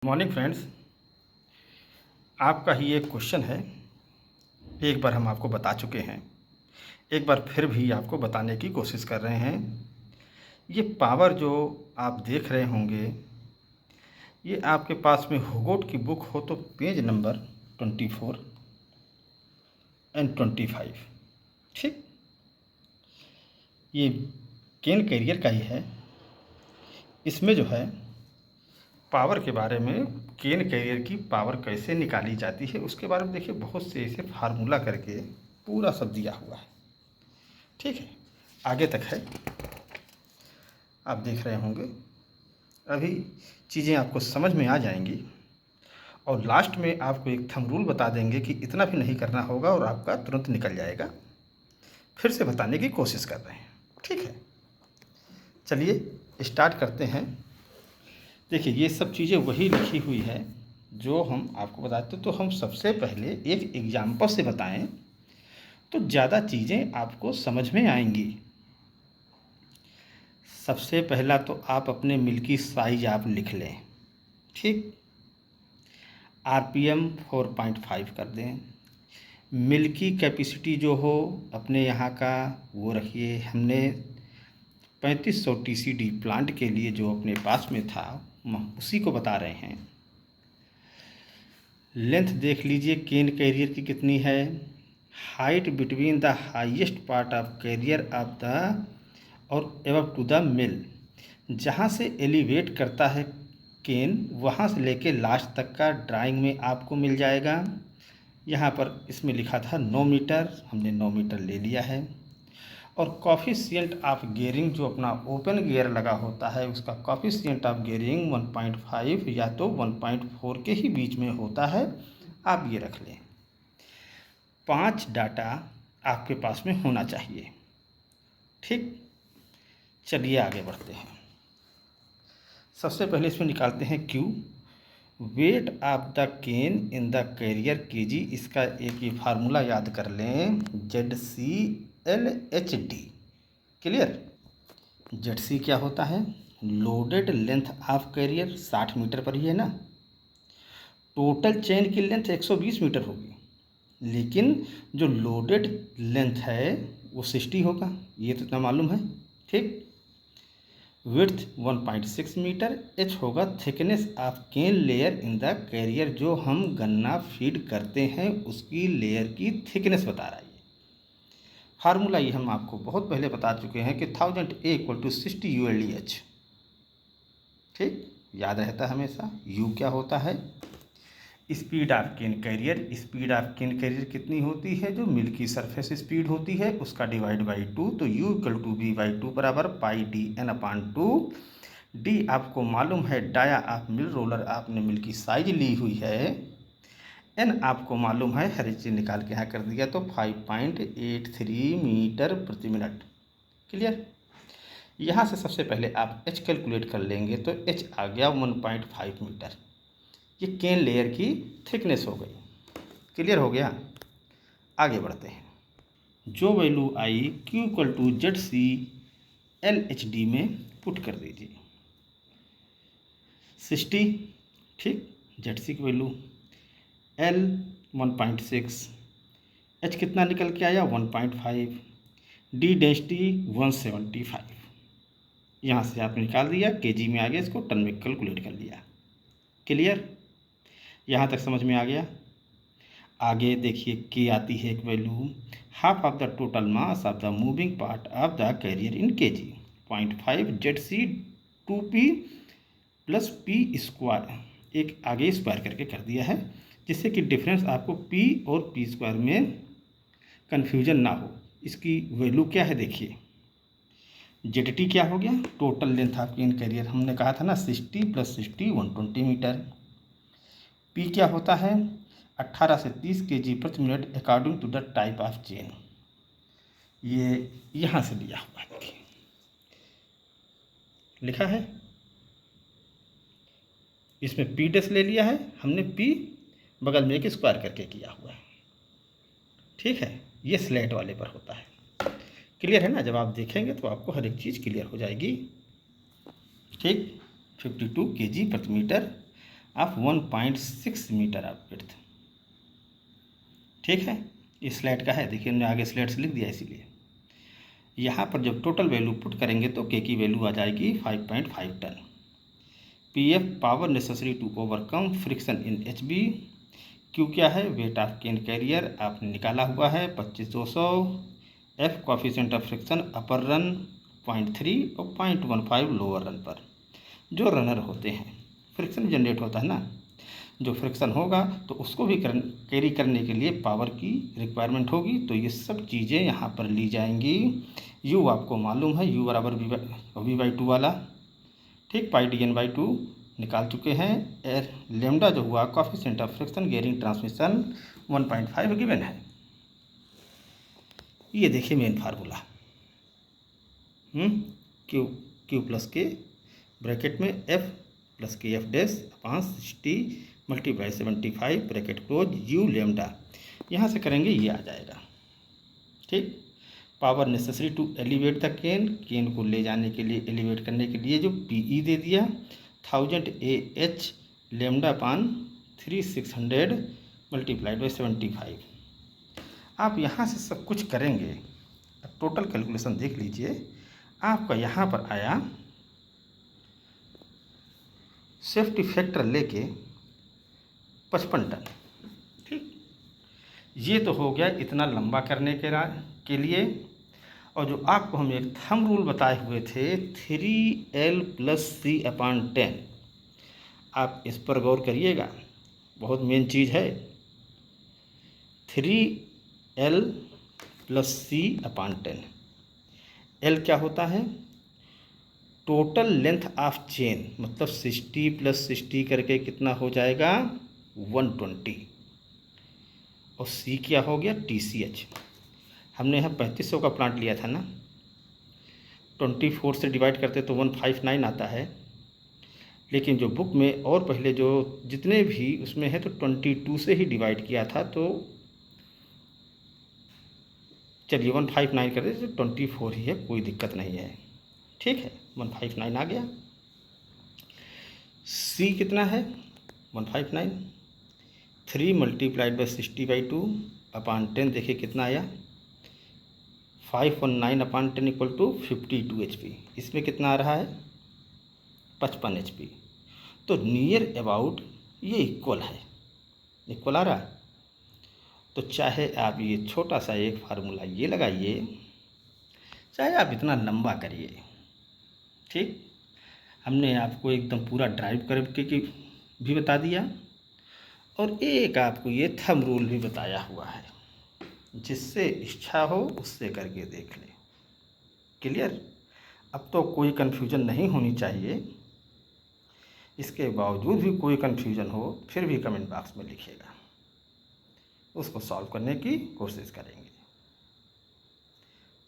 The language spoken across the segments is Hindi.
मॉर्निंग फ्रेंड्स, आपका ही एक क्वेश्चन है। एक बार हम आपको बता चुके हैं, एक बार फिर भी आपको बताने की कोशिश कर रहे हैं। ये पावर जो आप देख रहे होंगे, ये आपके पास में होगोट की बुक हो तो पेज नंबर 24 एंड 25। ठीक, ये केन कैरियर का ही है। इसमें जो है पावर के बारे में, केन कैरियर की पावर कैसे निकाली जाती है उसके बारे में देखिए, बहुत से ऐसे फार्मूला करके पूरा सब दिया हुआ है। ठीक है, आगे तक है, आप देख रहे होंगे। अभी चीज़ें आपको समझ में आ जाएंगी और लास्ट में आपको एक थंब रूल बता देंगे कि इतना भी नहीं करना होगा और आपका तुरंत निकल जाएगा। फिर से बताने की कोशिश कर रहे हैं। ठीक है, चलिए स्टार्ट करते हैं। देखिए, ये सब चीज़ें वही लिखी हुई है जो हम आपको बताते। तो हम सबसे पहले एक एग्जाम्पल से बताएं तो ज़्यादा चीज़ें आपको समझ में आएंगी। सबसे पहला तो आप अपने मिल की साइज आप लिख लें। ठीक, आरपीएम 4.5 कर दें। मिल की कैपेसिटी जो हो अपने यहाँ का वो रखिए। हमने 3500 टीसीडी प्लांट के लिए जो अपने पास में था हम उसी को बता रहे हैं। लेंथ देख लीजिए केन कैरियर की कितनी है। Height between the highest part of carrier of the और एबव टू द मिल, जहाँ से एलिवेट करता है केन वहाँ से लेके लास्ट तक का ड्राइंग में आपको मिल जाएगा। यहाँ पर इसमें लिखा था 9 मीटर, हमने 9 मीटर ले लिया है। और कॉफिशिएंट ऑफ गियरिंग जो अपना ओपन गियर लगा होता है उसका कॉफिशिएंट ऑफ गियरिंग 1.5 या तो 1.4 के ही बीच में होता है, आप ये रख लें। 5 डाटा आपके पास में होना चाहिए। ठीक, चलिए आगे बढ़ते हैं। सबसे पहले इसमें निकालते हैं Q, weight of the cane in the carrier KG. इसका एक ये फार्मूला याद कर लें, ZCLHD। क्लियर, ZC क्या होता है? Loaded length of carrier 60 metre पर ही है ना। टोटल चेन की लेंथ 120 मीटर होगी, लेकिन जो लोडेड लेंथ है वो 60 होगा, ये तो इतना मालूम है। ठीक, विड्थ 1.6 मीटर। एच होगा thickness of cane layer in the carrier, जो हम गन्ना फीड करते हैं उसकी लेयर की थिकनेस बता रहा है। फार्मूला ये हम आपको बहुत पहले बता चुके हैं कि 1000 A = 60 ULDH। ठीक, याद रहता है हमेशा। U क्या होता है? Speed of cane carrier. Speed of cane carrier कितनी होती है? जो मिल की सरफेस स्पीड होती है उसका डिवाइड बाई 2, तो U = V/2 बराबर πDN/2। डी आपको मालूम है डाया ऑफ मिल रोलर, आपने मिल की साइज ली हुई है। एन आपको मालूम है, हर एक चीज़ निकाल के यहाँ कर दिया, तो 5.83 मीटर प्रति मिनट। क्लियर, यहाँ से सबसे पहले आप एच कैलकुलेट कर लेंगे तो एच आ गया 1.5 मीटर। ये केन लेयर की थिकनेस हो गई। क्लियर हो गया, आगे बढ़ते हैं। जो वैल्यू आई Q = ZCLHD में पुट कर दीजिए 60। ठीक, ZC की वैल्यू L 1.6, H कितना निकल के आया 1.5, D डेंसिटी 175। यहाँ से आपने निकाल दिया, केजी में आ गया, इसको टन में कैलकुलेट कर लिया। क्लियर, यहाँ तक समझ में आ गया। आगे देखिए के आती है एक value, half of the total mass of the moving part of the carrier in KG 0.5 ZC 2P + P²। एक आगे स्क्वायर करके कर दिया है जिससे कि डिफरेंस आपको P और P² में कन्फ्यूजन ना हो। इसकी वैल्यू क्या है देखिए, ZT क्या हो गया? Total length of cane carrier, हमने कहा था ना 60 + 60 120 मीटर। P क्या होता है? 18 से 30 kg/min according to the type of chain. ये यहाँ से लिया हुआ है, देखिए लिखा है, इसमें P' ले लिया है हमने, P बगल में एक स्क्वायर करके किया हुआ है। ठीक है, ये स्लेट वाले पर होता है। क्लियर है ना? जब आप देखेंगे तो आपको हर एक चीज़ क्लियर हो जाएगी। ठीक, 52 kg/m of 1.6 metre of width. ठीक है, इस स्लेट का है, देखिए हमने आगे स्लेट से लिख दिया। इसीलिए यहाँ पर जब टोटल वैल्यू पुट करेंगे तो के की वैल्यू आ जाएगी 5.5 ton. P F power necessary to overcome friction in H B. Q क्या है, वेट ऑफ केन कैरियर आपने निकाला हुआ है 25,200। F coefficient of friction upper run 0.3 और 0.15 लोअर रन पर। जो रनर होते हैं, फ्रिक्शन जनरेट होता है ना, जो फ्रिक्शन होगा तो उसको भी कैरी करने के लिए पावर की रिक्वायरमेंट होगी। तो ये सब चीज़ें यहाँ पर ली जाएंगी। यू आपको मालूम है, यू बराबर V/2 वाला, ठीक, पाई dn/2 निकाल चुके हैं। लेमडा जो हुआ coefficient of friction gearing transmission 1.5 given है। ये देखिए main formula, Q Q plus K bracket में F plus K F dash upon 60 multiply 75 bracket close u lambda. यहाँ से करेंगे ये आ जाएगा। ठीक, power necessary to elevate the cane, cane को ले जाने के लिए, एलिवेट करने के लिए जो पीई दे दिया 1000 AH lambda upon 3600 multiplied by 75। आप यहाँ से सब कुछ करेंगे, अब टोटल कैलकुलेशन देख लीजिए। आपका यहाँ पर आया सेफ्टी फैक्टर लेके 55 टन। ठीक, ये तो हो गया इतना लंबा करने के लिए। और जो आपको हम एक थंब रूल बताए हुए थे 3L + C/10, आप इस पर गौर करिएगा, बहुत मेन चीज़ है। 3L + C/10। L क्या होता है, टोटल लेंथ ऑफ चेन, मतलब 60 + 60 करके कितना हो जाएगा 120। और C क्या हो गया TCH। हमने यहाँ 3500 का प्लांट लिया था ना, 24 से डिवाइड करते तो 159 आता है। लेकिन जो बुक में और पहले जो जितने भी उसमें है तो 22 से ही डिवाइड किया था। तो चलिए 159 कर देते तो 24 ही है, कोई दिक्कत नहीं है। ठीक है, 159 आ गया। C कितना है 159, 3 मल्टीप्लाइड बाई 60/2 अपान 10, देखिए कितना आया 519/10 इक्वल टू 52 HP। इसमें कितना आ रहा है 55 HP। तो नियर अबाउट ये इक्वल है, इक्वल आ रहा है। तो चाहे आप ये छोटा सा एक फार्मूला ये लगाइए, चाहे आप इतना लंबा करिए। ठीक, हमने आपको एकदम पूरा ड्राइव करके भी बता दिया और एक आपको ये थंब रूल भी बताया हुआ है, जिससे इच्छा हो उससे करके देख ले। क्लियर, अब तो कोई कन्फ्यूजन नहीं होनी चाहिए। इसके बावजूद भी कोई कन्फ्यूजन हो फिर भी कमेंट बॉक्स में लिखिएगा, उसको सॉल्व करने की कोशिश करेंगे।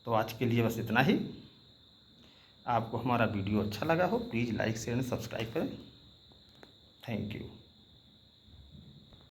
तो आज के लिए बस इतना ही। आपको हमारा वीडियो अच्छा लगा हो please like share and subscribe करें। Thank you.